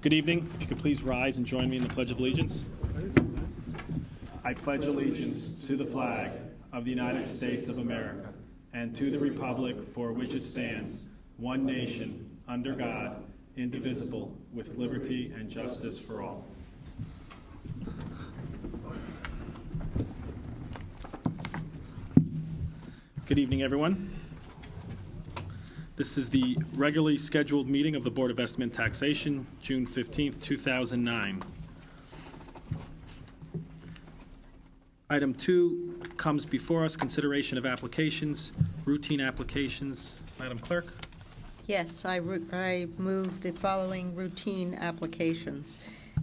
Good evening. If you could please rise and join me in the Pledge of Allegiance. I pledge allegiance to the flag of the United States of America and to the republic for which it stands, one nation, under God, indivisible, with liberty and justice for all. Good evening, everyone. This is the regularly scheduled meeting of the Board of Estimate and Taxation, June 15th, 2009. Item 2 comes before us, consideration of applications, routine applications. Madam Clerk? Yes, I move the following routine applications.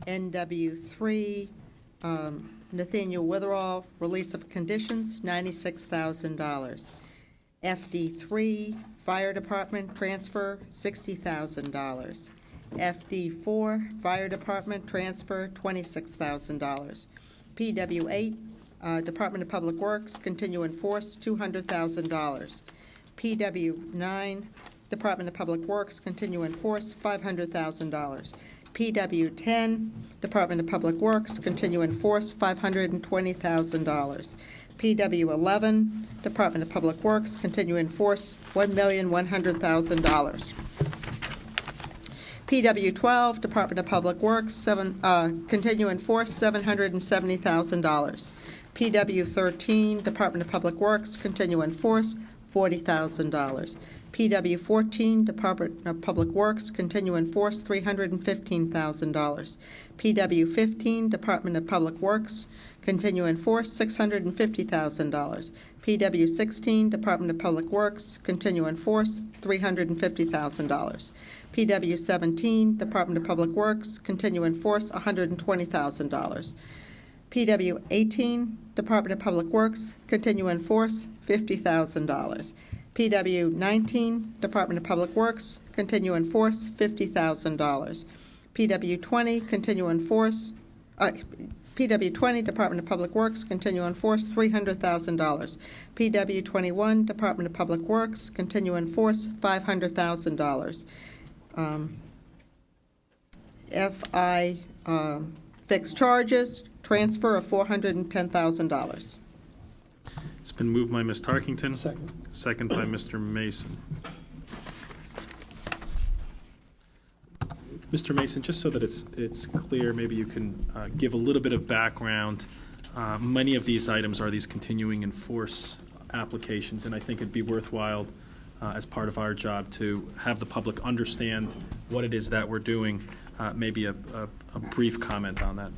NW3, Nathaniel Witherall, release of conditions, $96,000. FD3, Fire Department transfer, $60,000. FD4, Fire Department transfer, $26,000. PW8, Department of Public Works, continue in force, $200,000. PW9, Department of Public Works, continue in force, $500,000. PW10, Department of Public Works, continue in force, $520,000. PW11, Department of Public Works, continue in force, $1,100,000. PW12, Department of Public Works, continue in force, $770,000. PW13, Department of Public Works, continue in force, $40,000. PW14, Department of Public Works, continue in force, $315,000. PW15, Department of Public Works, continue in force, $650,000. PW16, Department of Public Works, continue in force, $350,000. PW17, Department of Public Works, continue in force, $120,000. PW18, Department of Public Works, continue in force, $50,000. PW19, Department of Public Works, continue in force, $50,000. PW20, continue in force, PW20, Department of Public Works, continue in force, $300,000. PW21, Department of Public Works, continue in force, $500,000. FI fixed charges, transfer of $410,000. It's been moved by Ms. Tarkington. Second. Second by Mr. Mason. Mr. Mason, just so that it's clear, maybe you can give a little bit of background. Many of these items are these continuing in force applications, and I think it'd be worthwhile as part of our job to have the public understand what it is that we're doing. Maybe a brief comment on that.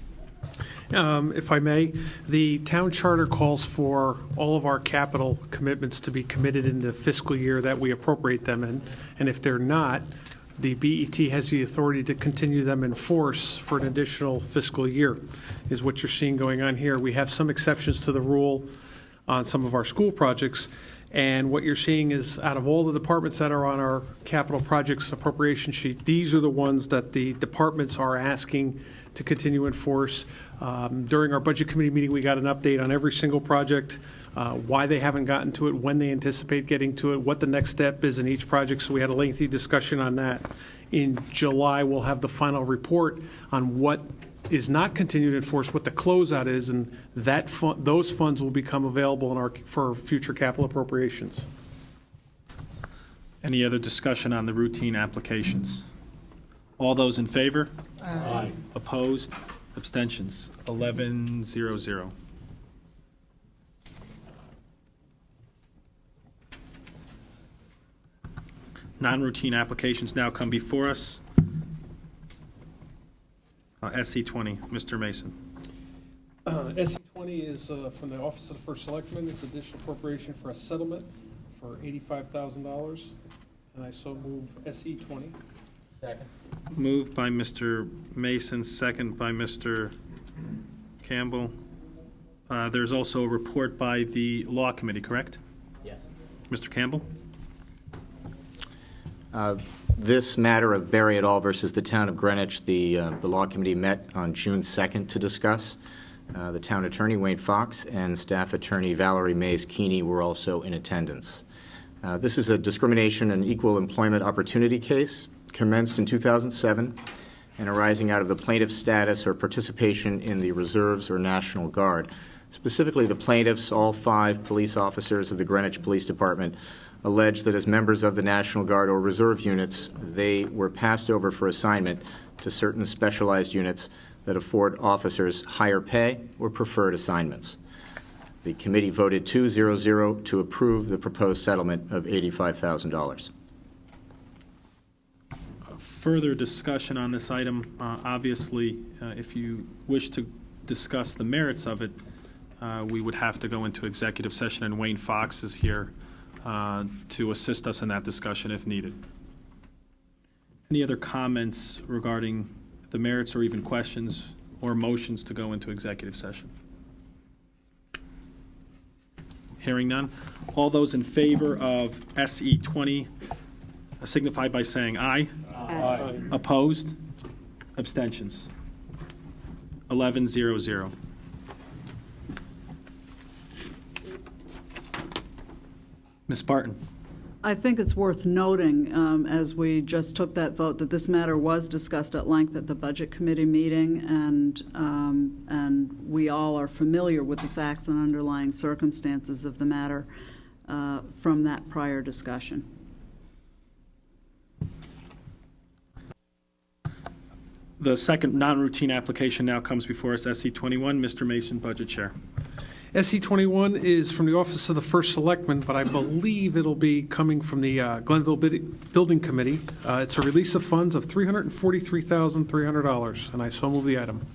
If I may, the town charter calls for all of our capital commitments to be committed in the fiscal year that we appropriate them in, and if they're not, the BET has the authority to continue them in force for an additional fiscal year, is what you're seeing going on here. We have some exceptions to the rule on some of our school projects, and what you're seeing is out of all the departments that are on our capital projects appropriation sheet, these are the ones that the departments are asking to continue in force. During our budget committee meeting, we got an update on every single project, why they haven't gotten to it, when they anticipate getting to it, what the next step is in each project. So we had a lengthy discussion on that. In July, we'll have the final report on what is not continued in force, what the closeout is, and that those funds will become available for future capital appropriations. Any other discussion on the routine applications? All those in favor? Aye. Opposed? Abstentions? 11-0-0. Non-routine applications now come before us. SC20, Mr. Mason. SC20 is from the Office of the First Selectman. It's additional appropriation for a settlement for $85,000, and I so move SE20. Second. Moved by Mr. Mason, second by Mr. Campbell. There's also a report by the Law Committee, correct? Yes. Mr. Campbell? This matter of Berry et al. Versus the Town of Greenwich, the Law Committee met on June 2nd to discuss. The Town Attorney, Wayne Fox, and Staff Attorney Valerie Mays-Keeney were also in attendance. This is a discrimination and equal employment opportunity case, commenced in 2007 and arising out of the plaintiff's status or participation in the Reserves or National Guard. Specifically, the plaintiffs, all 5 police officers of the Greenwich Police Department, allege that as members of the National Guard or Reserve units, they were passed over for assignment to certain specialized units that afford officers higher pay or preferred assignments. The committee voted 2-0-0 to approve the proposed settlement of $85,000. Further discussion on this item. Obviously, if you wish to discuss the merits of it, we would have to go into executive session, and Wayne Fox is here to assist us in that discussion if needed. Any other comments regarding the merits or even questions or motions to go into executive session? Hearing none. All those in favor of SE 20 signify by saying aye. Aye. Opposed? Abstentions? 11-0-0. Ms. Barton. I think it's worth noting, as we just took that vote, that this matter was discussed at length at the Budget Committee meeting, and we all are familiar with the facts and underlying circumstances of the matter from that prior discussion. The second non-routine application now comes before us, SE 21. Mr. Mason, Budget Chair. SE 21 is from the Office of the First Selectman, but I believe it'll be coming from the Glenville Building Committee. It's a release of funds of $343,300, and I so move the item.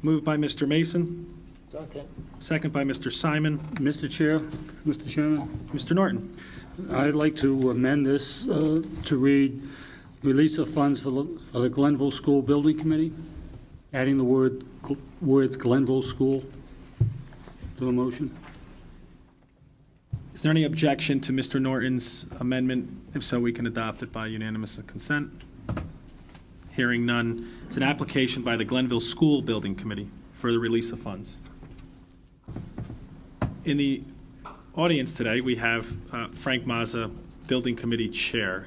Moved by Mr. Mason. Second. Second by Mr. Simon. Mr. Chair, Mr. Chairman, Mr. Norton. I'd like to amend this to read release of funds for the Glenville School Building Committee, adding the words Glenville School to the motion. Is there any objection to Mr. Norton's amendment? If so, we can adopt it by unanimous consent. Hearing none. It's an application by the Glenville School Building Committee for the release of funds. In the audience today, we have Frank Mazza, Building Committee Chair,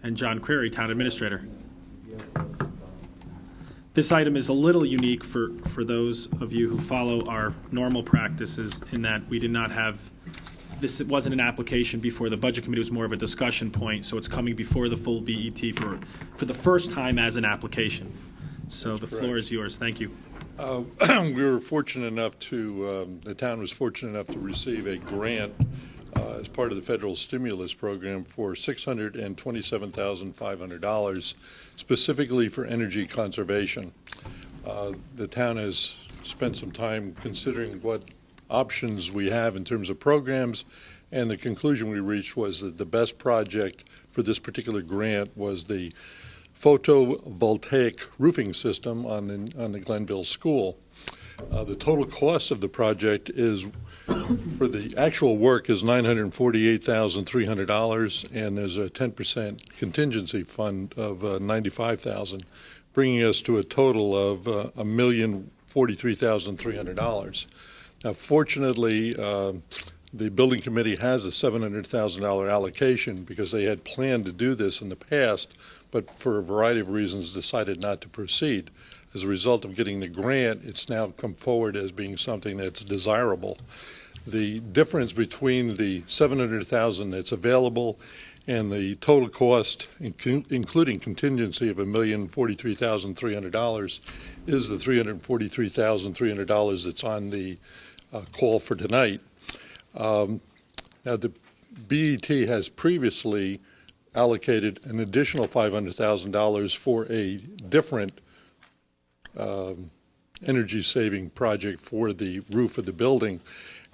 and John Crary, Town Administrator. This item is a little unique for those of you who follow our normal practices in that we did not have, this wasn't an application before the Budget Committee, it was more of a discussion point, so it's coming before the full BET for the first time as an application. So the floor is yours. Thank you. We were fortunate enough the town was fortunate enough to receive a grant as part of the federal stimulus program for $627,500 specifically for energy conservation. The town has spent some time considering what options we have in terms of programs, and the conclusion we reached was that the best project for this particular grant was the photovoltaic roofing system on the Glenville School. The total cost of the project is, for the actual work, is $948,300, and there's a 10% contingency fund of $95,000, bringing us to a total of $1,043,300. Now, fortunately, the building committee has a $700,000 allocation because they had planned to do this in the past, but for a variety of reasons decided not to proceed. As a result of getting the grant, it's now come forward as being something that's desirable. The difference between the $700,000 that's available and the total cost, including contingency of $1,043,300, is the $343,300 that's on the call for tonight. Now, the BET has previously allocated an additional $500,000 for a different energy-saving project for the roof of the building.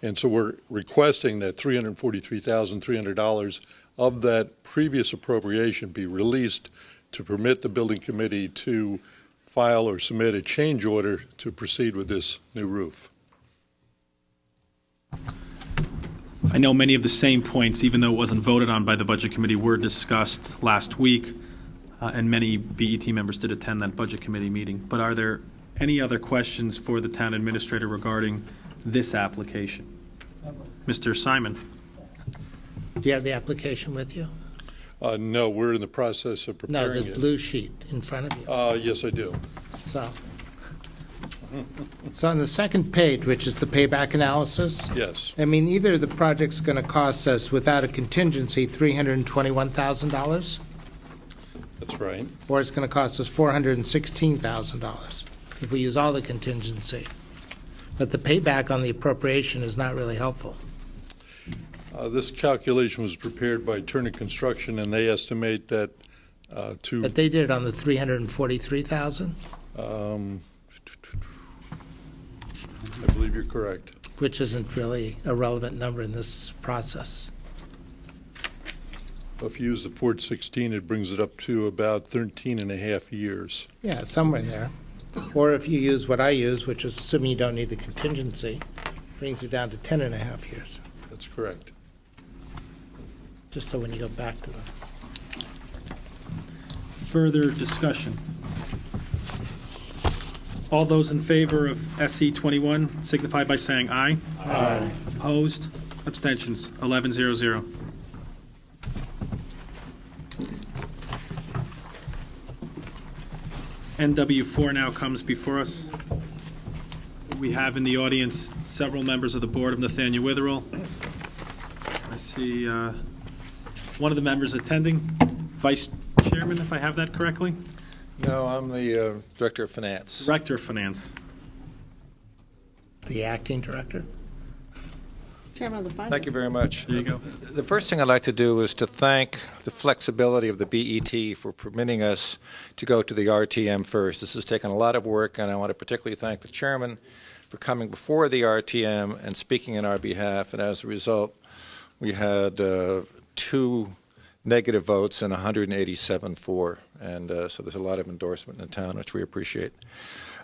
And so we're requesting that $343,300 of that previous appropriation be released to permit the building committee to file or submit a change order to proceed with this new roof. I know many of the same points, even though it wasn't voted on by the Budget Committee, were discussed last week, and many BET members did attend that Budget Committee meeting. But are there any other questions for the Town Administrator regarding this application? Mr. Simon. Do you have the application with you? No, we're in the process of No, preparing the it. blue sheet in front of you. Yes, I do. So on the second page, which is the payback analysis, Yes. I mean, either the project's going to cost us, without a contingency, $321,000, That's right. or it's going to cost us $416,000 if we use all the contingency. But the payback on the appropriation is not really helpful. This calculation was prepared by Turner Construction, and they estimate that to, But they did it on the $343,000, I believe you're correct. which isn't really a relevant number in this process. If you use the 416, it brings it up to about 13 and a half years. Yeah, somewhere in there. Or if you use what I use, which is assuming you don't need the contingency, brings it down to 10 and a half years, That's correct. just so when you go back to them. Further discussion? All those in favor of SC 21 signify by saying aye. Aye. Opposed? Abstentions? 11-0-0. NW4 now comes before us. We have in the audience several members of the board of Nathaniel Witherell. I see one of the members attending, Vice Chairman, if I have that correctly, No, I'm the Director of Finance. Director of Finance. The acting director? Chairman of the Finance. Thank you very much. There you go. The first thing I'd like to do is to thank the flexibility of the BET for permitting us to go to the RTM first. This has taken a lot of work, and I want to particularly thank the chairman for coming before the RTM and speaking in our behalf. And as a result, we had 2 negative votes and 187 for. And so there's a lot of endorsement in the town, which we appreciate.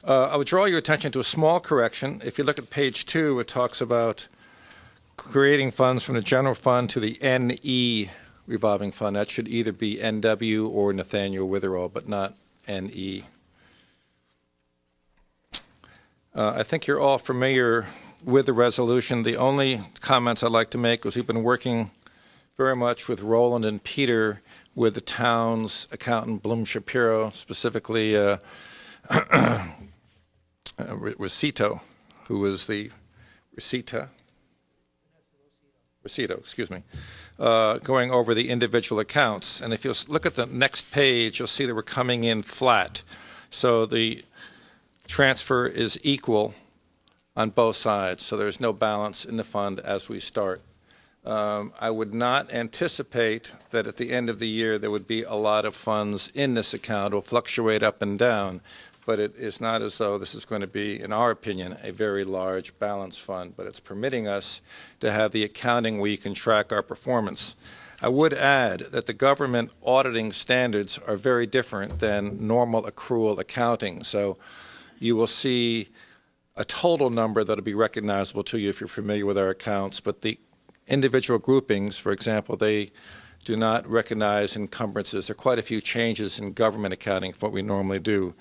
I would draw your attention to a small correction. If you look at page 2, it talks about creating funds from the general fund to the NE revolving fund. That should either be NW or Nathaniel Witherell, but not NE. I think you're all familiar with the resolution. The only comments I'd like to make is we've been working very much with Roland and Peter with the town's accountant, Bloom Shapiro, specifically Rosito, who was the Rosito, excuse me, going over the individual accounts. And if you look at the next page, you'll see that we're coming in flat. So the transfer is equal on both sides, so there's no balance in the fund as we start. I would not anticipate that at the end of the year there would be a lot of funds in this account. It will fluctuate up and down, but it is not as though this is going to be, in our opinion, a very large balance fund, but it's permitting us to have the accounting where you can track our performance. I would add that the government auditing standards are very different than normal accrual accounting, so you will see a total number that will be recognizable to you if you're familiar with our accounts, but the individual groupings, for example, they do not recognize encumbrances. There are quite a few changes in government accounting for what we normally do.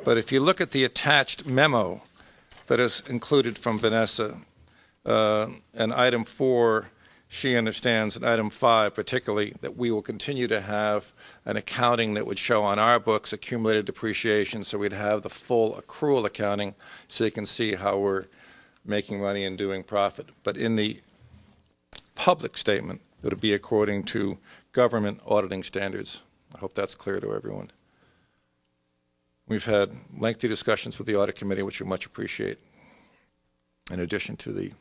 But if you look at the attached memo that is included from Vanessa, and item 4, she understands, and item 5 particularly, that we will continue to have an accounting that would show on our books accumulated depreciation, so we'd have the full accrual accounting so you can see how we're making money and doing profit. But in the public statement, it would be according to government auditing standards. I hope that's clear to everyone. We've had lengthy discussions with the audit committee, which we much appreciate, in addition to the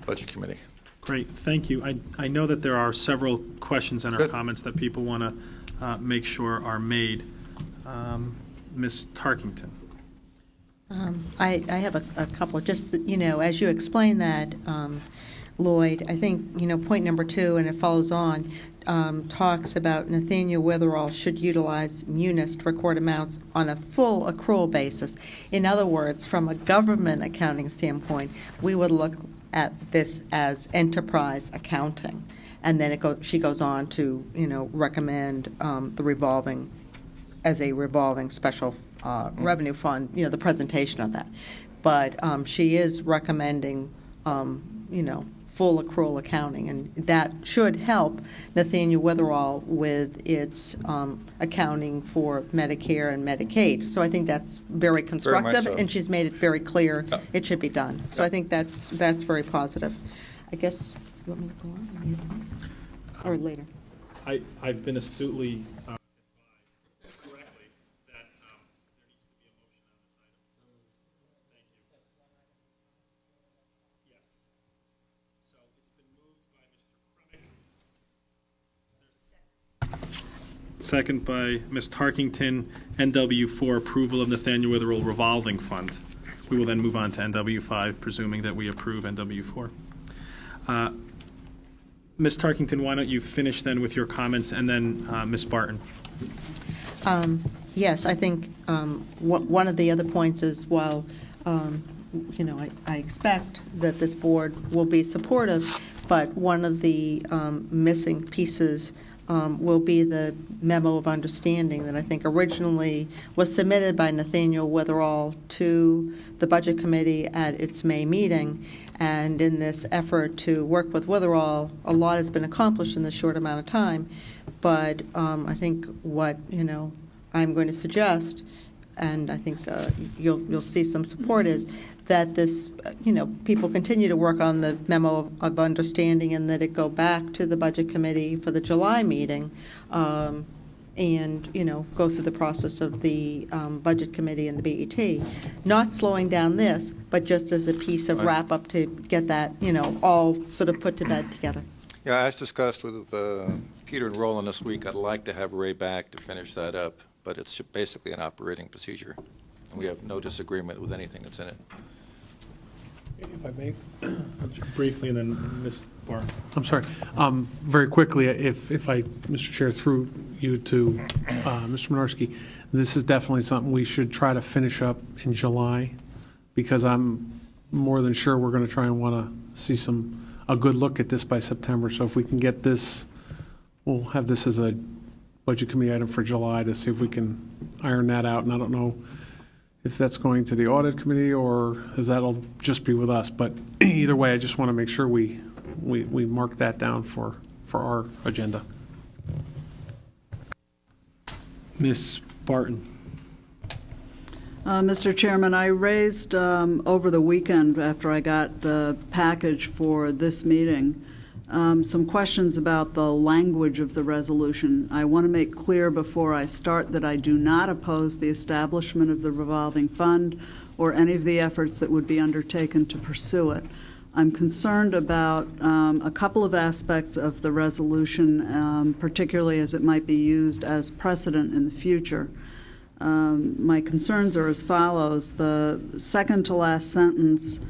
budget committee. Great, thank you. I know that there are several questions and or Good. comments that people want to make sure are made. Ms. Tarkington. I have a couple, just, as you explain that, Lloyd, I think, point number 2, and it follows on, talks about Nathaniel Witherell should utilize Munis to record amounts on a full accrual basis. In other words, from a government accounting standpoint, we would look at this as enterprise accounting. And then she goes on to, recommend the revolving, as a revolving special revenue fund, the presentation of that. But she is recommending, full accrual accounting, and that should help Nathaniel Witherall with its accounting for Medicare and Medicaid. So I think that's very constructive, so. and she's made it very clear Yeah. it should be done. So I think that's very positive. I guess, you want me to go on? Or later? I've been astutely advised correctly that there needs to be a motion on this item. Thank you. Yes. So it's been moved by Mr. Kremick. Second by Ms. Tarkington, NW4, approval of Nathaniel Witherell revolving fund. We will then move on to NW5, presuming that we approve NW4. Ms. Tarkington, why don't you finish then with your comments, and then Ms. Barton. Yes, I think one of the other points is, while, I expect that this board will be supportive, but one of the missing pieces will be the memo of understanding that I think originally was submitted by Nathaniel Witherall to the Budget Committee at its May meeting. And in this effort to work with Witherall, a lot has been accomplished in this short amount of time. But I think what, I'm going to suggest, and I think you'll see some support, is that this, people continue to work on the memo of understanding, and that it go back to the Budget Committee for the July meeting, and, go through the process of the Budget Committee and the BET. Not slowing down this, but just as a piece of wrap-up to get that, all sort of put to bed together. Yeah, as discussed with Peter and Roland this week, I'd like to have Ray back to finish that up, but it's basically an operating procedure. And we have no disagreement with anything that's in it. If I may. Briefly, and then Ms. Barton. I'm sorry. Very quickly, if I, Mr. Chair, through you to Mr. Minarski, this is definitely something we should try to finish up in July, because I'm more than sure we're going to try and want to see a good look at this by September. So if we can get this, we'll have this as a Budget Committee item for July to see if we can iron that out. And I don't know if that's going to the Audit Committee or if that'll just be with us. But either way, I just want to make sure we mark that down for our agenda. Ms. Barton. Mr. Chairman, I raised over the weekend, after I got the package for this meeting, some questions about the language of the resolution. I want to make clear before I start that I do not oppose the establishment of the revolving fund or any of the efforts that would be undertaken to pursue it. I'm concerned about a couple of aspects of the resolution, particularly as it might be used as precedent in the future. My concerns are as follows. The second to last sentence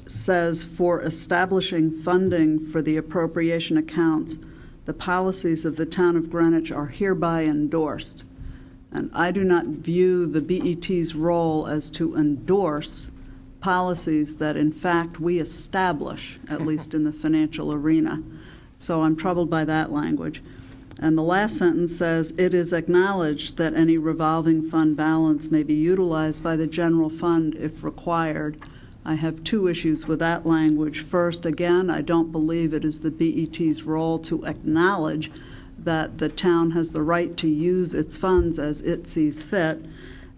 says, for establishing funding for the appropriation accounts, the policies of the town of Greenwich are hereby endorsed. And I do not view the BET's role as to endorse policies that in fact we establish, at least in the financial arena. So I'm troubled by that language. And the last sentence says, it is acknowledged that any revolving fund balance may be utilized by the general fund if required. I have two issues with that language. First, again, I don't believe it is the BET's role to acknowledge that the town has the right to use its funds as it sees fit.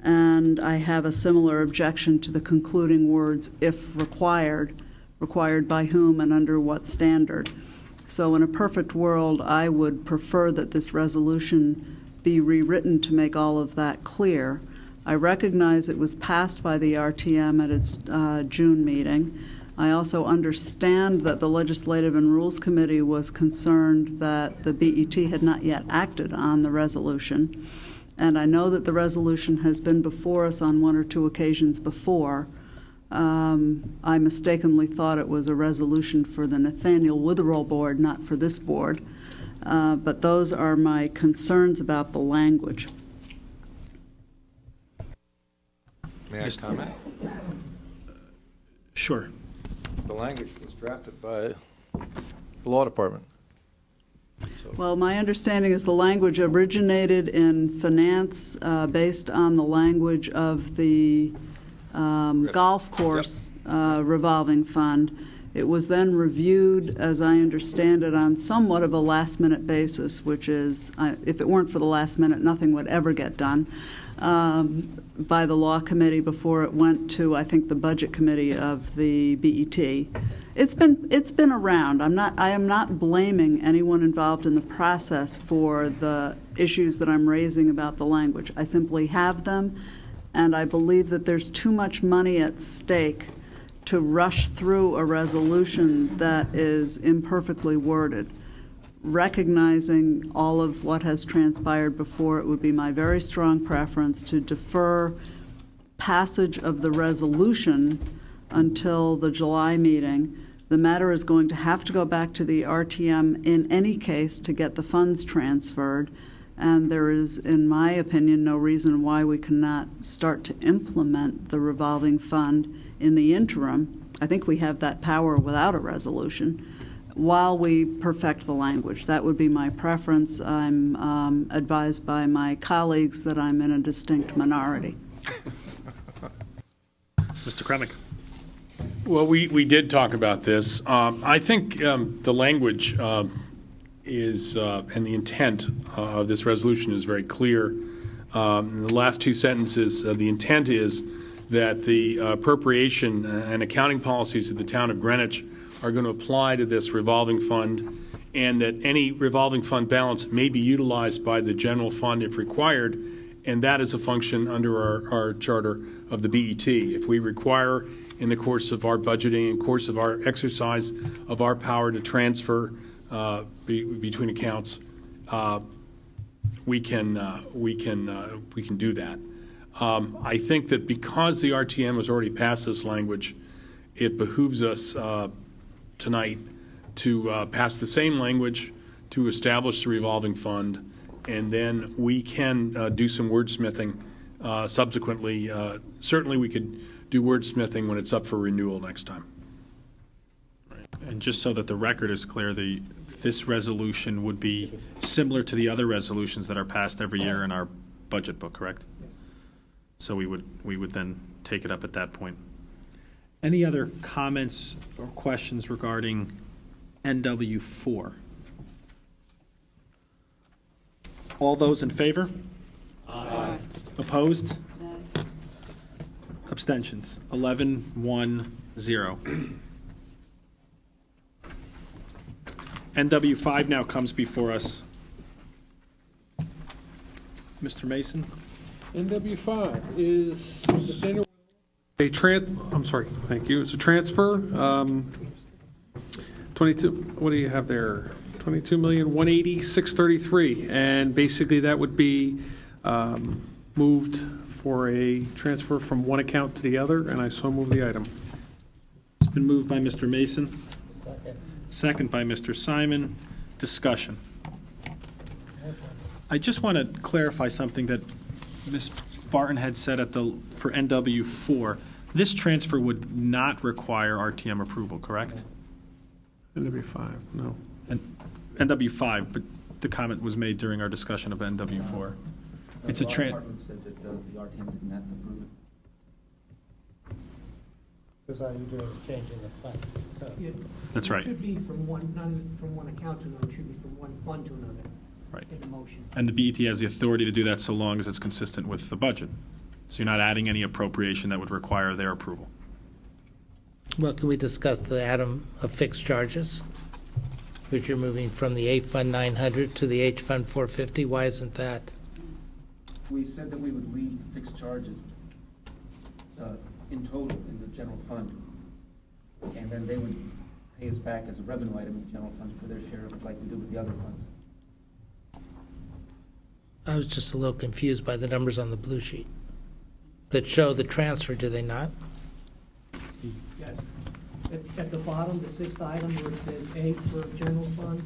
And I have a similar objection to the concluding words, if required. Required by whom and under what standard? So in a perfect world, I would prefer that this resolution be rewritten to make all of that clear. I recognize it was passed by the RTM at its June meeting. I also understand that the Legislative and Rules Committee was concerned that the BET had not yet acted on the resolution. And I know that the resolution has been before us on one or two occasions before. I mistakenly thought it was a resolution for the Nathaniel Witherell Board, not for this board. But those are my concerns about the language. May I comment? Sure. The language was drafted by the Law Department. Well, my understanding is the language originated in finance based on the language of the golf course revolving fund. It was then reviewed, as I understand it, on somewhat of a last-minute basis, which is, if it weren't for the last minute, nothing would ever get done, by the Law Committee before it went to, I think, the Budget Committee of the BET. It's been around. I am not blaming anyone involved in the process for the issues that I'm raising about the language. I simply have them, and I believe that there's too much money at stake to rush through a resolution that is imperfectly worded. Recognizing all of what has transpired before, it would be my very strong preference to defer passage of the resolution until the July meeting. The matter is going to have to go back to the RTM in any case to get the funds transferred, and there is, in my opinion, no reason why we cannot start to implement the revolving fund in the interim. I think we have that power without a resolution, while we perfect the language. That would be my preference. I'm advised by my colleagues that I'm in a distinct minority. Mr. Kremick. Well, we did talk about this. I think the language is, and the intent of this resolution is very clear. In the last two sentences, the intent is that the appropriation and accounting policies of the town of Greenwich are going to apply to this revolving fund, and that any revolving fund balance may be utilized by the general fund if required, and that is a function under our charter of the BET. If we require, in the course of our budgeting, in course of our exercise of our power to transfer between accounts, we can do that. I think that because the RTM has already passed this language, it behooves us tonight to pass the same language to establish the revolving fund, and then we can do some wordsmithing subsequently. Certainly we could do wordsmithing when it's up for renewal next time. And just so that the record is clear, this resolution would be similar to the other resolutions that are passed every year in our budget book, correct? Yes. So we would then take it up at that point. Any other comments or questions regarding NW4? All those in favor? Aye. Opposed? Aye. Abstentions? 11-1-0. NW5 now comes before us. Mr. Mason? NW5 is I'm sorry, thank you. It's a transfer. 22, what do you have there? 22,180,633, and basically that would be moved for a transfer from one account to the other, and I so move the item. It's been moved by Mr. Mason. Second by Mr. Simon. Discussion. I just want to clarify something that Ms. Barton had said for NW4. This transfer would not require RTM approval, correct? NW5, no. And NW5, but the comment was made during our discussion of NW4. It's a law department said that the RTM didn't have to approve it. Because all you're doing is changing the fund. That's right. It should be from one, not from one account to another, it should be from one fund to another. Right. In the motion. And the BET has the authority to do that so long as it's consistent with the budget. So you're not adding any appropriation that would require their approval. Well, can we discuss the item of fixed charges, which you're moving from the A Fund 900 to the H Fund 450? Why isn't that? We said that we would leave fixed charges in total in the general fund, and then they would pay us back as a revenue item in the general fund for their share of it, like we do with the other funds. I was just a little confused by the numbers on the blue sheet that show the transfer, do they not? Yes. At the bottom, the sixth item where it says A for general fund,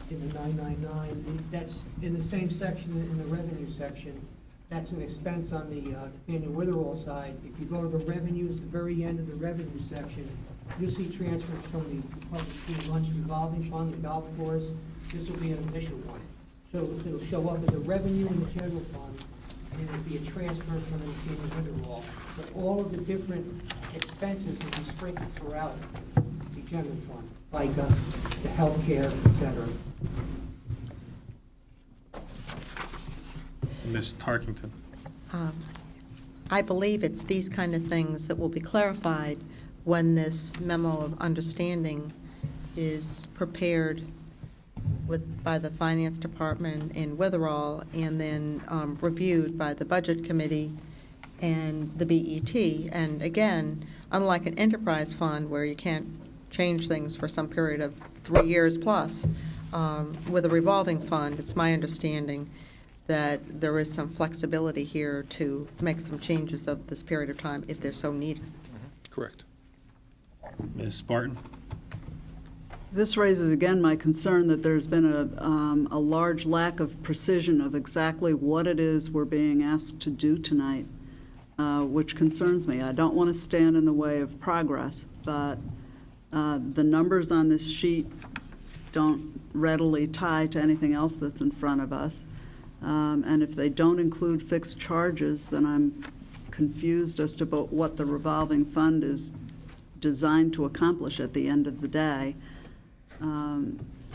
in the 999, that's in the same section, in the revenue section. That's an expense on the Nathaniel Witherall side. If you go to the revenues, the very end of the revenue section, you'll see transfers from the public school lunch revolving fund, the golf course. This will be an initial one. So it'll show up as a revenue in the general fund, and it'd be a transfer from the Witherall. But all of the different expenses will be sprinkled throughout the general fund, like the healthcare, et cetera. Ms. Tarkington. I believe it's these kind of things that will be clarified when this memo of understanding is prepared by the Finance Department in Witherall and then reviewed by the Budget Committee and the BET. And again, unlike an enterprise fund where you can't change things for some period of 3 years plus, with a revolving fund, it's my understanding that there is some flexibility here to make some changes of this period of time if they're so needed. Correct. Ms. Spartan. This raises again my concern that there's been a large lack of precision of exactly what it is we're being asked to do tonight, which concerns me. I don't want to stand in the way of progress, but the numbers on this sheet don't readily tie to anything else that's in front of us. And if they don't include fixed charges, then I'm confused as to what the revolving fund is designed to accomplish at the end of the day.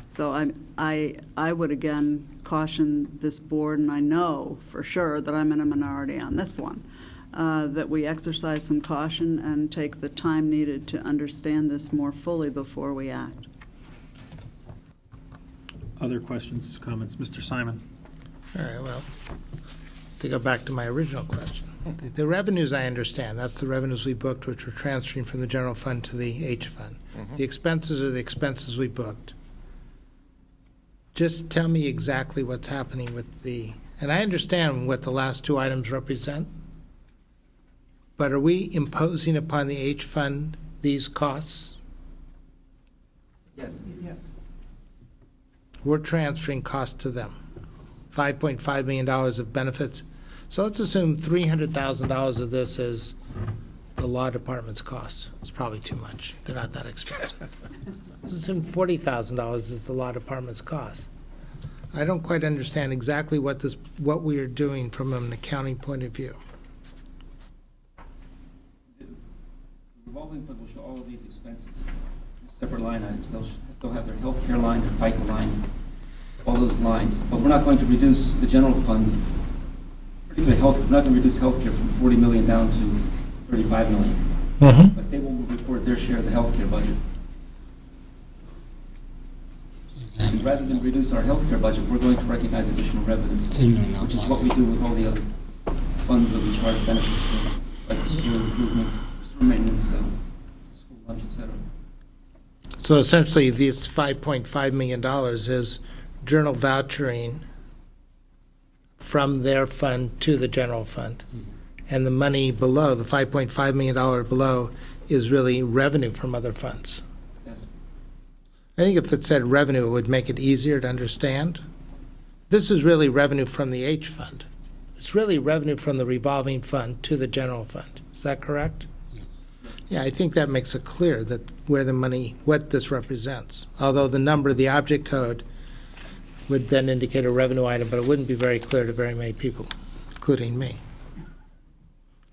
So I would again caution this board, and I know for sure that I'm in a minority on this one, that we exercise some caution and take the time needed to understand this more fully before we act. Other questions, comments? Mr. Simon. All right, well, to go back to my original question, the revenues I understand, that's the revenues we booked, which we're transferring from the general fund to the H fund. The expenses are the expenses we booked. Just tell me exactly what's happening with and I understand what the last two items represent, but are we imposing upon the H fund these costs? Yes. Yes. We're transferring costs to them. $5.5 million of benefits. So let's assume $300,000 of this is the law department's cost. It's probably too much. They're not that expensive. Let's assume $40,000 is the law department's cost. I don't quite understand exactly what we are doing from an accounting point of view. The revolving fund will show all of these expenses, separate line items. They'll have their healthcare line, their FICA line, all those lines. But we're not going to reduce the general fund, particularly health. We're not going to reduce healthcare from 40 million down to 35 million. But they will report their share of the healthcare budget. And rather than reduce our healthcare budget, we're going to recognize additional revenues, which is what we do with all the other funds that we charge benefits to, like the sewer improvement, sewer maintenance, school lunch, et cetera. So essentially, this $5.5 million is journal vouchering from their fund to the general fund. And the money below, the $5.5 million below, is really revenue from other funds. Yes. I think if it said revenue, it would make it easier to understand. This is really revenue from the H fund. It's really revenue from the revolving fund to the general fund. Is that correct? Yeah, I think that makes it clear that where the money, what this represents. Although the number, the object code, would then indicate a revenue item, but it wouldn't be very clear to very many people, including me.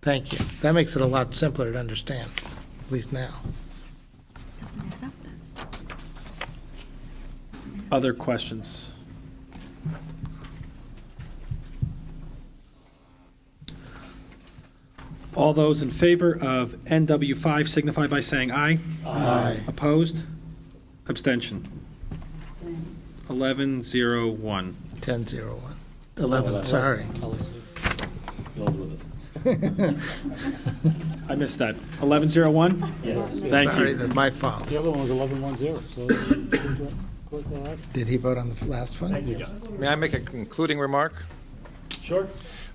Thank you. That makes it a lot simpler to understand, at least now. Doesn't add up then. Other questions? All those in favor of NW5 signify by saying aye. Aye. Opposed? Abstention? 11-0-1. 10-0-1. 11, sorry. I missed that. 11-0-1? Yes. Thank Sorry, you. that's my fault. The other one was 11-1-0, so click the last. Did he vote on the last one? May I make a concluding remark? Sure.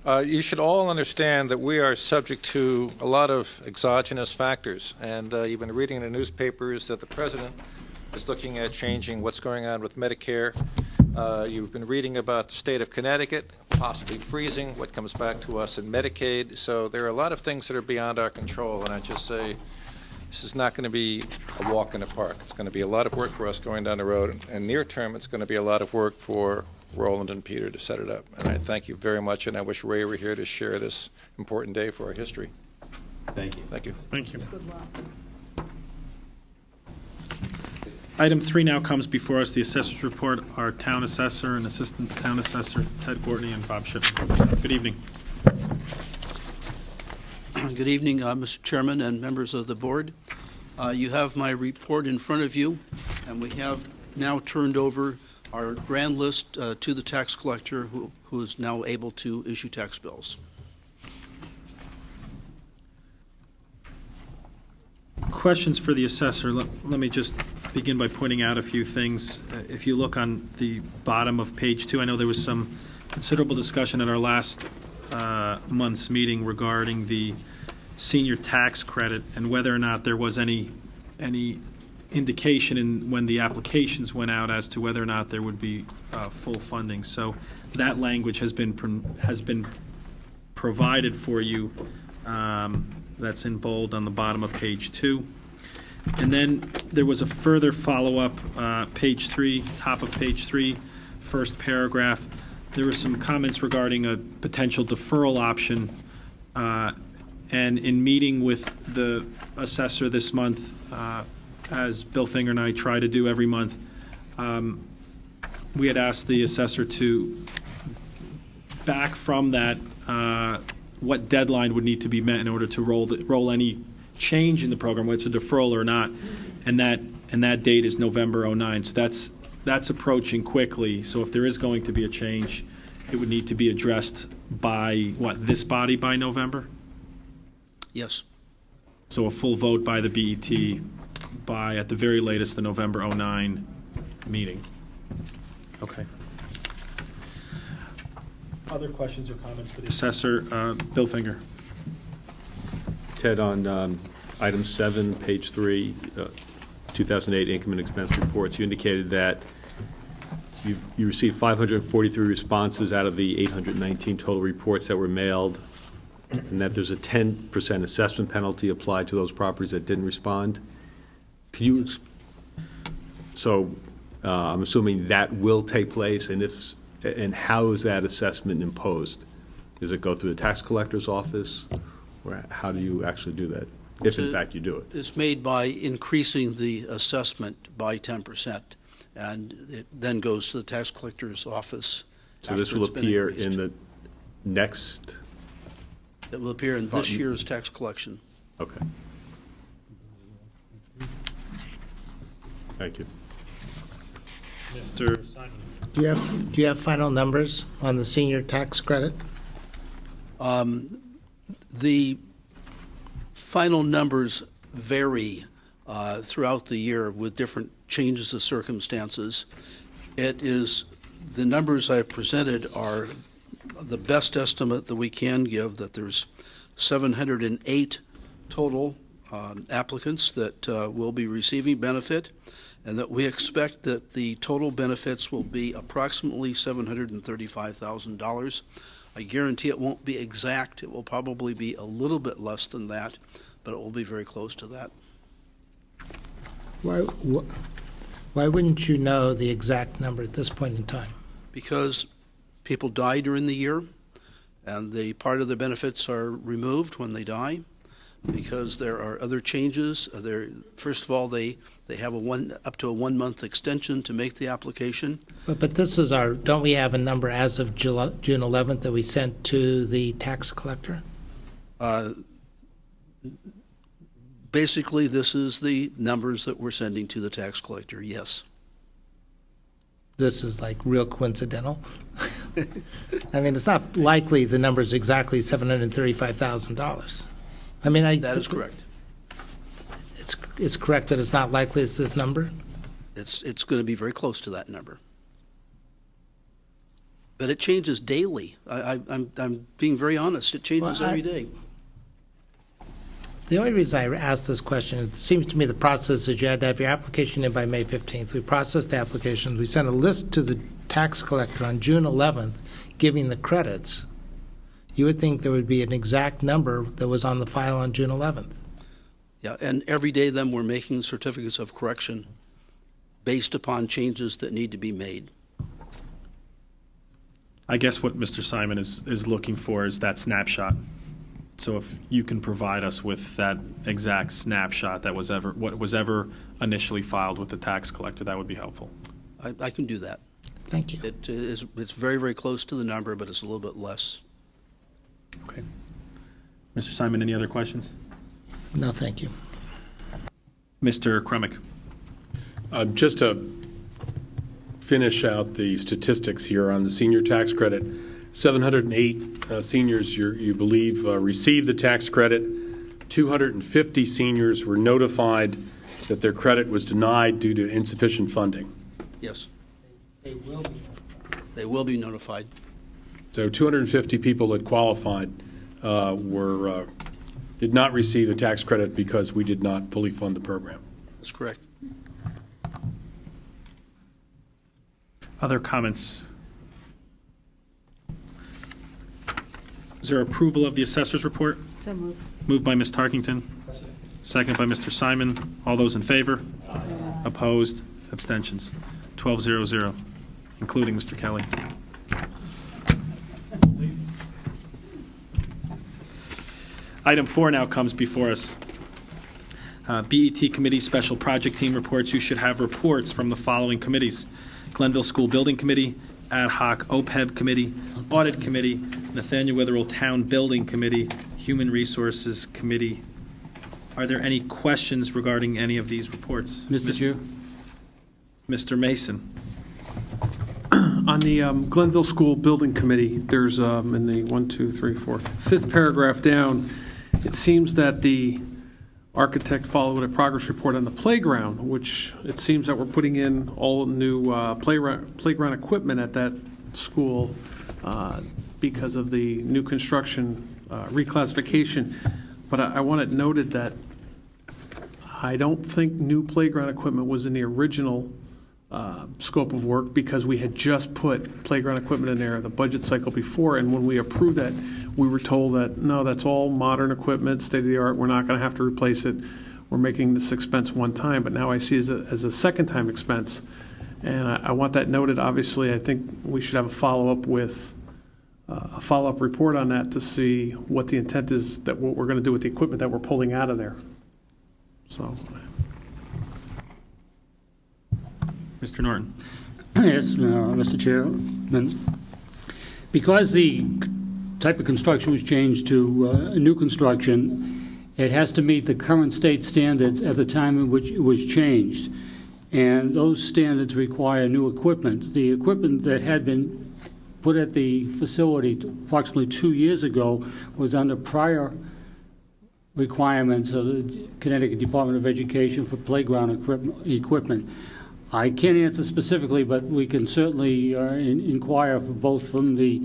You should all understand that we are subject to a lot of exogenous factors, and you've been reading in the newspapers that the president is looking at changing what's going on with Medicare. You've been reading about the state of Connecticut possibly freezing what comes back to us in Medicaid. So there are a lot of things that are beyond our control, and I just say this is not going to be a walk in the park. It's going to be a lot of work for us going down the road, and near term it's going to be a lot of work for Roland and Peter to set it up. And I thank you very much, and I wish Ray were here to share this important day for our history. Thank you. Thank you. Thank you. Good luck. Item 3 now comes before us, the assessor's report. Our town assessor and assistant town assessor, Ted Gortney and Bob Shipman. Good evening. Good evening, Mr. Chairman and members of the board. You have my report in front of you, and we have now turned over our grand list to the tax collector, who is now able to issue tax bills. Questions for the assessor. Let me just begin by pointing out a few things. If you look on the bottom of page 2, I know there was some considerable discussion at our last month's meeting regarding the senior tax credit and whether or not there was any indication in when the applications went out as to whether or not there would be full funding. So that language has been provided for you. That's in bold on the bottom of page 2. And then there was a further follow-up, page 3, top of page 3, first paragraph. There were some comments regarding a potential deferral option. And in meeting with the assessor this month, as Bill Finger and I try to do every month, we had asked the assessor to back from that what deadline would need to be met in order to roll any change in the program, whether it's a deferral or not, and that date is November 09. So that's approaching quickly. So if there is going to be a change, it would need to be addressed by this body by November? Yes. So a full vote by the BET by, at the very latest, the November 09 meeting. Okay. Other questions or comments for the assessor? Bill Finger. Ted, on item 7, page 3, 2008 income and expense reports, you indicated that you received 543 responses out of the 819 total reports that were mailed, and that there's a 10% assessment penalty applied to those properties that didn't respond. Could you, so I'm assuming that will take place, and how is that assessment imposed? Does it go through the tax collector's office, or how do you actually do that, if in fact you do it? It's made by increasing the assessment by 10%, and it then goes to the tax collector's office. So this will appear in the next? It will appear in this year's tax collection. Okay. Thank you. Mr. Simon. Do you have final numbers on the senior tax credit? The final numbers vary throughout the year with different changes of circumstances. The numbers I've presented are the best estimate that we can give, that there's 708 total applicants that will be receiving benefit, and that we expect that the total benefits will be approximately $735,000. I guarantee it won't be exact. It will probably be a little bit less than that, but it will be very close to that. Why wouldn't you know the exact number at this point in time? Because people die during the year, and the part of the benefits are removed when they die, because there are other changes. First of all, they have up to a 1-month extension to make the application. But this is don't we have a number as of June 11th that we sent to the tax collector? Basically, this is the numbers that we're sending to the tax collector, yes. This is like real coincidental. I mean, it's not likely the number is exactly $735,000. I mean, That is correct. It's correct that it's not likely it's this number? It's going to be very close to that number. But it changes daily. I'm being very honest. It changes every day. The only reason I asked this question, it seems to me the process is you had to have your application in by May 15th. We processed the applications. We sent a list to the tax collector on June 11th giving the credits. You would think there would be an exact number that was on the file on June 11th. Yeah, and every day then we're making certificates of correction based upon changes that need to be made. I guess what Mr. Simon is looking for is that snapshot. So if you can provide us with that exact snapshot that what was ever initially filed with the tax collector, that would be helpful. I can do that. Thank you. It's very, very close to the number, but it's a little bit less. Okay. Mr. Simon, any other questions? No, thank you. Mr. Kremick. Just to finish out the statistics here on the senior tax credit, 708 seniors you believe received the tax credit. 250 seniors were notified that their credit was denied due to insufficient funding. Yes, They will be notified. they will be notified. So 250 people that qualified did not receive the tax credit because we did not fully fund the program. That's correct. Other comments? Is there approval of the assessor's report? So moved. Moved by Ms. Tarkington. Second by Mr. Simon. All those in favor? Opposed? Abstentions? 12-0-0, including Mr. Kelly. Item 4 now comes before us. BET Committee Special Project Team reports. You should have reports from the following committees: Glenville School Building Committee, Ad Hoc OPEB Committee, Audit Committee, Nathaniel Witherell Town Building Committee, Human Resources Committee. Are there any questions regarding any of these reports? Mr. Chair? Mr. Mason. On the Glenville School Building Committee, there's in the fifth paragraph down, it seems that the architect followed a progress report on the playground, which it seems that we're putting in all new playground equipment at that school because of the new construction reclassification. But I want it noted that I don't think new playground equipment was in the original scope of work, because we had just put playground equipment in there the budget cycle before, and when we approved that, we were told that, no, that's all modern equipment, state-of-the-art, we're not going to have to replace it, we're making this expense one time, but now I see it as a second-time expense, and I want that noted. Obviously, I think we should have a follow-up with a follow-up report on that to see what the intent is, that what we're going to do with the equipment that we're pulling out of there. So. Mr. Norton. Yes, Mr. Chairman. Because the type of construction was changed to new construction, it has to meet the current state standards at the time in which it was changed. And those standards require new equipment. The equipment that had been put at the facility approximately 2 years ago was under prior requirements of the Connecticut Department of Education for playground equipment. I can't answer specifically, but we can certainly inquire for both from the,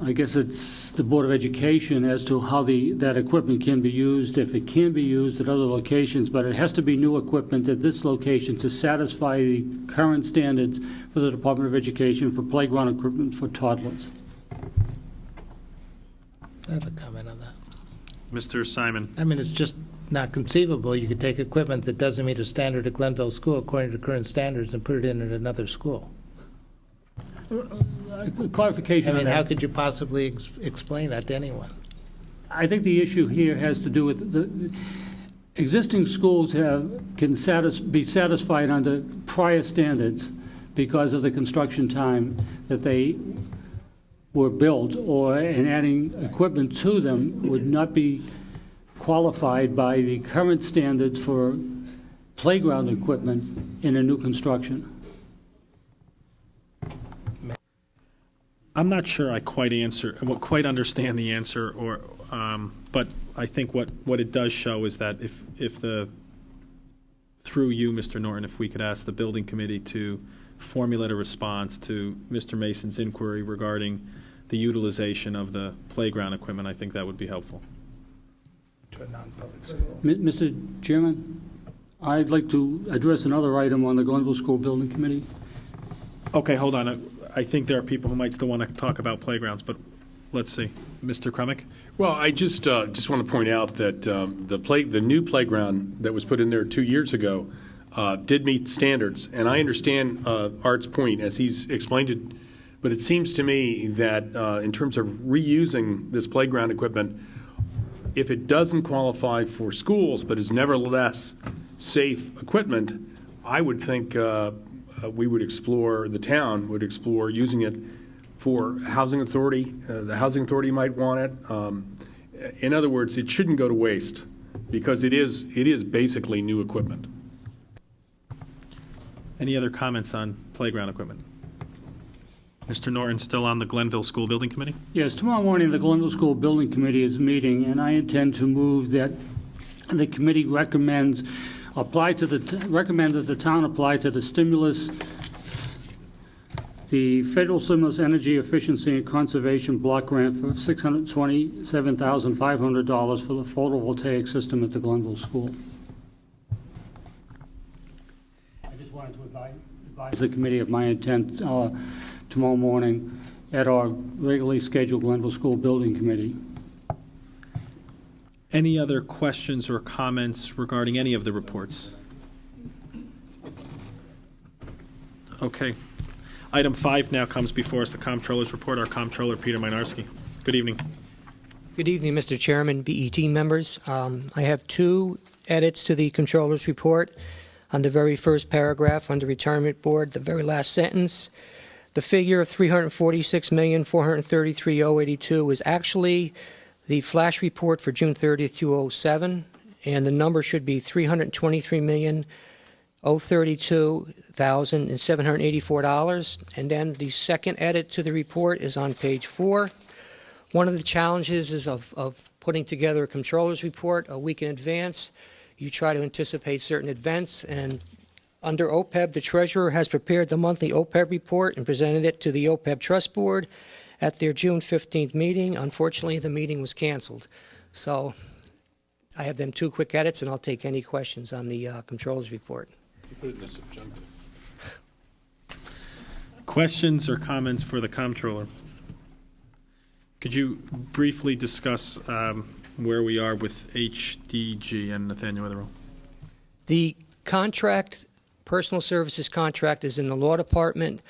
I guess it's the Board of Education, as to how that equipment can be used, if it can be used at other locations, but it has to be new equipment at this location to satisfy the current standards for the Department of Education for playground equipment for toddlers. I have a comment on that. Mr. Simon. I mean, it's just not conceivable you could take equipment that doesn't meet a standard at Glenville School according to current standards and put it in at another school. Clarification I mean, on how that. could you possibly explain that to anyone? I think the issue here has to do with the existing schools can be satisfied under prior standards because of the construction time that they were built, and adding equipment to them would not be qualified by the current standards for playground equipment in a new construction. I'm not sure I quite understand the answer, but I think what it does show is that through you, Mr. Norton, if we could ask the building committee to formulate a response to Mr. Mason's inquiry regarding the utilization of the playground equipment, I think that would be helpful. To a non-public school. Mr. Chairman, I'd like to address another item on the Glenville School Building Committee. Okay, hold on. I think there are people who might still want to talk about playgrounds, but let's see. Mr. Kremick? Well, I just want to point out that the new playground that was put in there 2 years ago did meet standards, and I understand Art's point as he's explained it But it seems to me that in terms of reusing this playground equipment, if it doesn't qualify for schools but is nevertheless safe equipment, I would think we would explore, the town would explore using it for housing authority. The housing authority might want it. In other words, it shouldn't go to waste because it is basically new equipment. Any other comments on playground equipment? Mr. Norton, still on the Glenville School Building Committee? Yes, tomorrow morning, the Glenville School Building Committee is meeting, and I intend to move that the committee recommend that the town apply to the stimulus, the federal stimulus energy efficiency and conservation block grant for $627,500 for the photovoltaic system at the Glenville School. I just wanted to advise the committee of my intent tomorrow morning at our regularly scheduled Glenville School Building Committee. Any other questions or comments regarding any of the reports? Okay. Item 5 now comes before us, the Comptroller's report. Our Comptroller, Peter Mynarski. Good evening. Good evening, Mr. Chairman, BET members. I have 2 edits to the Comptroller's report. On the very first paragraph, under Retirement Board, the very last sentence, the figure of $346,433,082 is actually the flash report for June 30th, 2007, and the number should be $323,032,784. And then the second edit to the report is on page 4. One of the challenges is of putting together a Comptroller's report a week in advance. You try to anticipate certain events, and under OPEB, the Treasurer has prepared the monthly OPEB report and presented it to the OPEB Trust Board at their June 15th meeting. Unfortunately, the meeting was canceled. So I have them 2 quick edits, and I'll take any questions on the Comptroller's report. You put it in the subjunctive. Questions or comments for the Comptroller? Could you briefly discuss where we are with HDG and Nathaniel Witherell? The contract, personal services contract, is in the Law Department,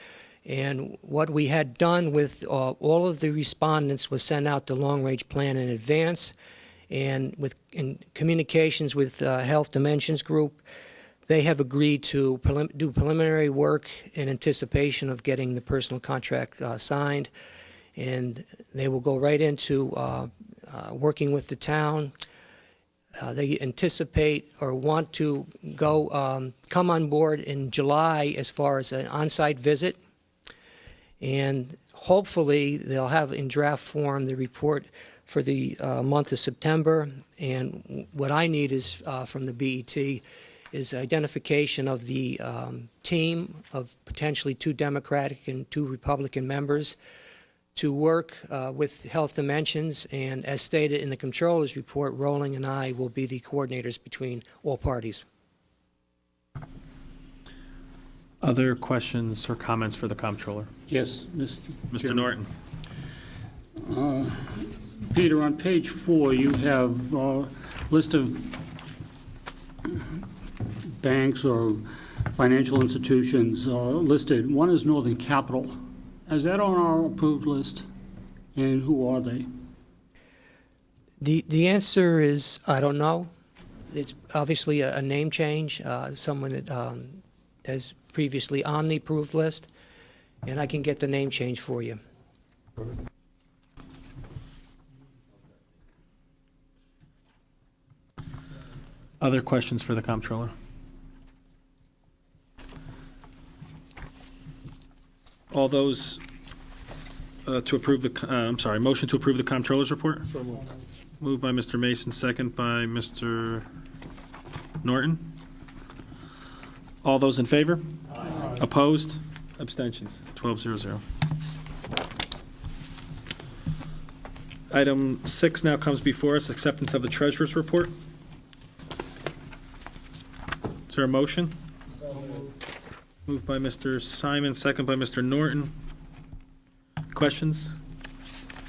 and what we had done with all of the respondents was send out the long-range plan in advance, and in communications with Health Dimensions Group, they have agreed to do preliminary work in anticipation of getting the personal contract signed, and they will go right into working with the town. They anticipate or want to come on board in July as far as an on-site visit, and hopefully they'll have in draft form the report for the month of September. And what I need is from the BET is identification of the team of potentially 2 Democratic and 2 Republican members to work with Health Dimensions, and as stated in the Comptroller's report, Rowling and I will be the coordinators between all parties. Other questions or comments for the Comptroller? Yes, Mr. Norton. Peter, on page 4, you have a list of banks or financial institutions listed. One is Northern Capital. Is that on our approved list? And who are they? The answer is, I don't know. It's obviously a name change, someone that has previously on the approved list, and I can get the name change for you. Other questions for the Comptroller? All those to approve the, motion to approve the Comptroller's report? So moved. Moved by Mr. Mason, second by Mr. Norton. All those in favor? Aye. Opposed? Abstentions? 12-0-0. Item 6 now comes before us, acceptance of the Treasurer's report. Is there a motion? Moved by Mr. Simon, second by Mr. Norton. Questions?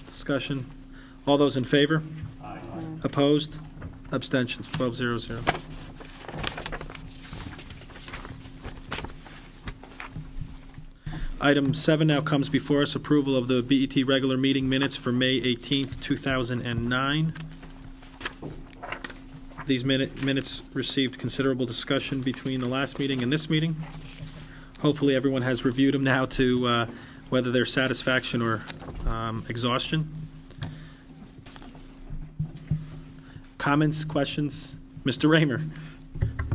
Discussion? All those in favor? Aye. Opposed? Abstentions? 12-0-0. Item 7 now comes before us, approval of the BET regular meeting minutes for May 18th, 2009. These minutes received considerable discussion between the last meeting and this meeting. Hopefully, everyone has reviewed them now to whether they're satisfaction or exhaustion. Comments, questions? Mr. Raymer?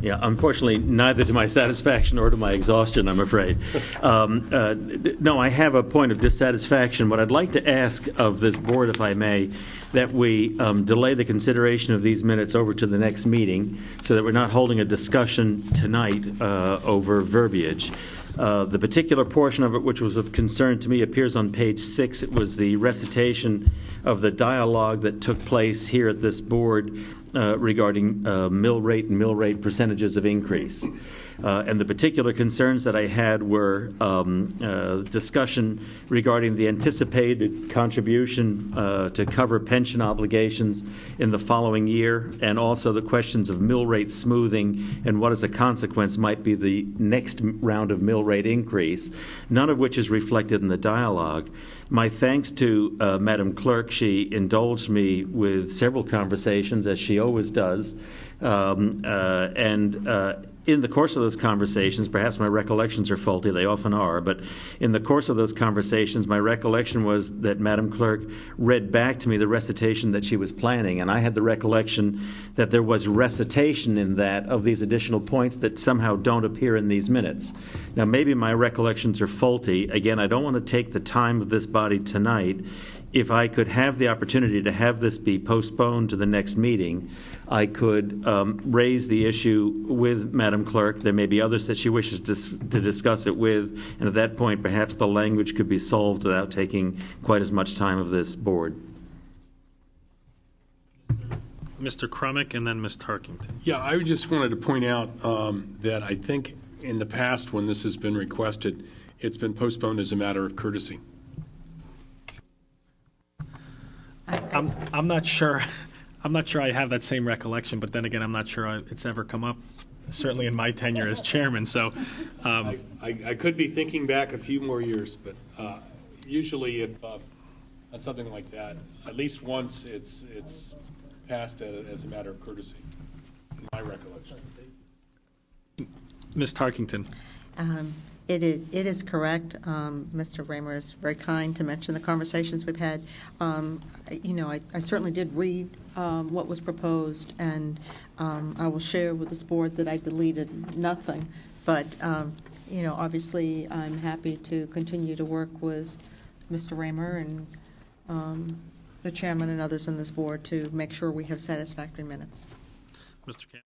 Yeah, unfortunately, neither to my satisfaction or to my exhaustion, I'm afraid. No, I have a point of dissatisfaction. What I'd like to ask of this board, if I may, that we delay the consideration of these minutes over to the next meeting so that we're not holding a discussion tonight over verbiage. The particular portion of it which was of concern to me appears on page 6. It was the recitation of the dialogue that took place here at this board regarding mill rate and mill rate percentages of increase. And the particular concerns that I had were discussion regarding the anticipated contribution to cover pension obligations in the following year, and also the questions of mill rate smoothing and what as a consequence might be the next round of mill rate increase, none of which is reflected in the dialogue. My thanks to Madam Clerk. She indulged me with several conversations, as she always does, in the course of those conversations, perhaps my recollections are faulty, they often are, but in the course of those conversations, my recollection was that Madam Clerk read back to me the recitation that she was planning, and I had the recollection that there was recitation in that of these additional points that somehow don't appear in these minutes. Now, maybe my recollections are faulty. Again, I don't want to take the time of this body tonight. If I could have the opportunity to have this be postponed to the next meeting, I could raise the issue with Madam Clerk. There may be others that she wishes to discuss it with, and at that point, perhaps the language could be solved without taking quite as much time of this board. Mr. Crumick and then Ms. Tarkington. Yeah, I just wanted to point out that I think in the past when this has been requested, it's been postponed as a matter of courtesy. I'm not sure. I'm not sure I have that same recollection, but then again, I'm not sure it's ever come up, certainly in my tenure as chairman. So, I could be thinking back a few more years, but usually, if on something like that, at least once it's passed as a matter of courtesy. In my recollection. Ms. Tarkington. It is correct. Mr. Raymer is very kind to mention the conversations we've had. I certainly did read what was proposed, and I will share with this board that I deleted nothing. But, obviously, I'm happy to continue to work with Mr. Raymer and the chairman and others in this board to make sure we have satisfactory minutes. Mr. Camp.